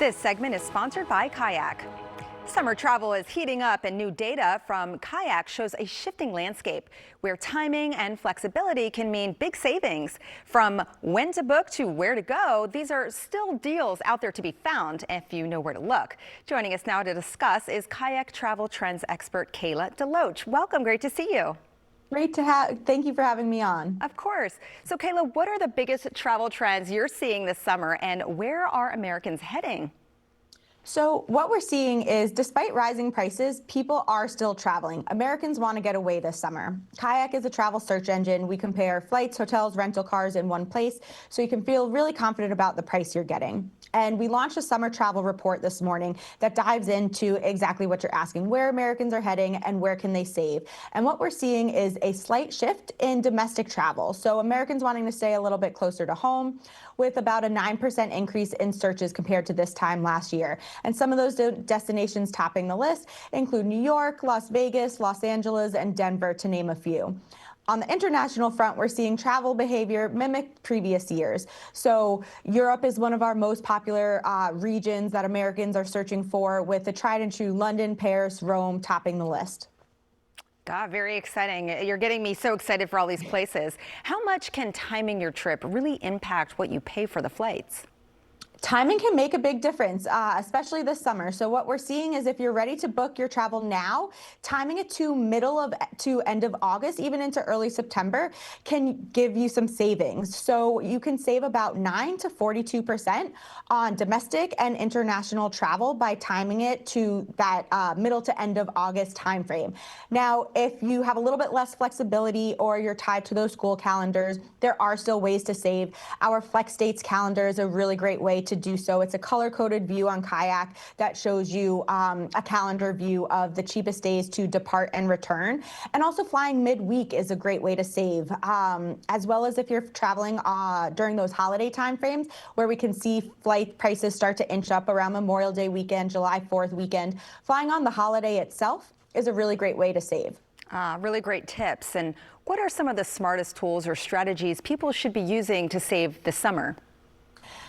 This segment is sponsored by Kayak. Summer travel is heating up, and new data from Kayak shows a shifting landscape where timing and flexibility can mean big savings. From when to book to where to go, these are still deals out there to be found if you know where to look. Joining us now to discuss is Kayak travel trends expert Kayla Deloach. Welcome, great to see you. Great to have. Thank you for having me on. Of course. So Kayla, what are the biggest travel trends you're seeing this summer, and where are Americans heading? So what we're seeing is, despite rising prices, people are still traveling. Americans want to get away this summer. Kayak is a travel search engine. We compare flights, hotels, rental cars in one place, so you can feel really confident about the price you're getting. And we launched a summer travel report this morning that dives into exactly what you're asking, where Americans are heading and where can they save. And what we're seeing is a slight shift in domestic travel. So Americans wanting to stay a little bit closer to home, with about a 9% increase in searches compared to this time last year. And some of those destinations topping the list include New York, Las Vegas, Los Angeles, and Denver, to name a few. On the international front, we're seeing travel behavior mimic previous years. So Europe is one of our most popular regions that Americans are searching for, with the tried and true London, Paris, Rome topping the list. God, very exciting. You're getting me so excited for all these places. How much can timing your trip really impact what you pay for the flights? Timing can make a big difference, especially this summer. So what we're seeing is, if you're ready to book your travel now, timing it to end of August, even into early September, can give you some savings. So you can save about 9 to 42% on domestic and international travel by timing it to that middle to end of August timeframe. Now, if you have a little bit less flexibility or you're tied to those school calendars, there are still ways to save. Our Flex Dates calendar is a really great way to do so. It's a color-coded view on Kayak that shows you a calendar view of the cheapest days to depart and return. And also, flying midweek is a great way to save, as well as if you're traveling during those holiday timeframes, where we can see flight prices start to inch up around Memorial Day weekend, July 4th weekend. Flying on the holiday itself is a really great way to save. Really great tips. And what are some of the smartest tools or strategies people should be using to save this summer?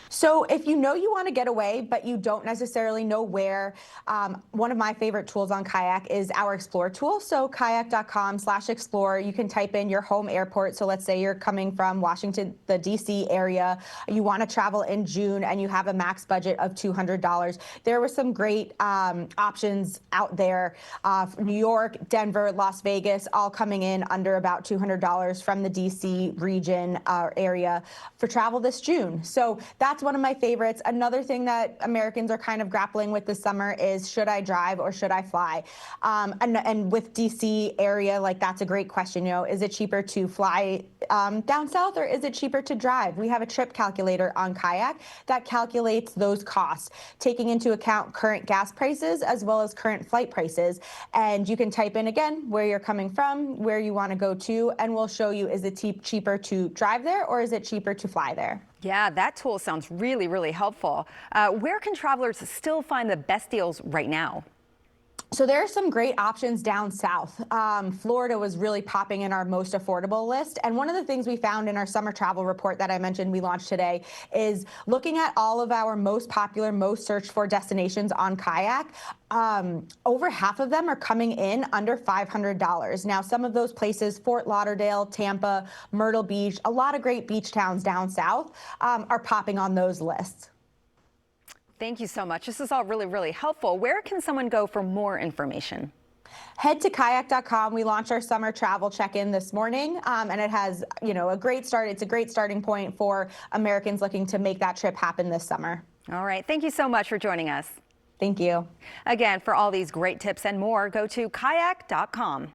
So if you know you want to get away, but you don't necessarily know where, one of my favorite tools on Kayak is our Explore tool. So kayak.com/explore, you can type in your home airport. So let's say you're coming from Washington, the DC area, you want to travel in June and you have a max budget of $200. There were some great options out there. New York, Denver, Las Vegas, all coming in under about $200 from the DC region area for travel this June. So that's one of my favorites. Another thing that Americans are kind of grappling with this summer is, should I drive or should I fly? And with DC area, like, that's a great question. You know, is it cheaper to fly down south, or is it cheaper to drive? We have a trip calculator on Kayak that calculates those costs, taking into account current gas prices as well as current flight prices. And you can type in again where you're coming from, where you want to go to, and we'll show you, is it cheaper to drive there or is it cheaper to fly there? Yeah, that tool sounds really, really helpful. Where can travelers still find the best deals right now? So there are some great options down south. Florida was really popping in our most affordable list. And one of the things we found in our summer travel report that I mentioned we launched today is looking at all of our most popular, most searched for destinations on Kayak. Over half of them are coming in under $500. Now, some of those places, Fort Lauderdale, Tampa, Myrtle Beach, a lot of great beach towns down south, are popping on those lists. Thank you so much. This is all really, really helpful. Where can someone go for more information? Head to kayak.com. We launched our summer travel check-in this morning, and it has, a great start. It's a great starting point for Americans looking to make that trip happen this summer. All right. Thank you so much for joining us. Thank you. Again, for all these great tips and more, go to kayak.com.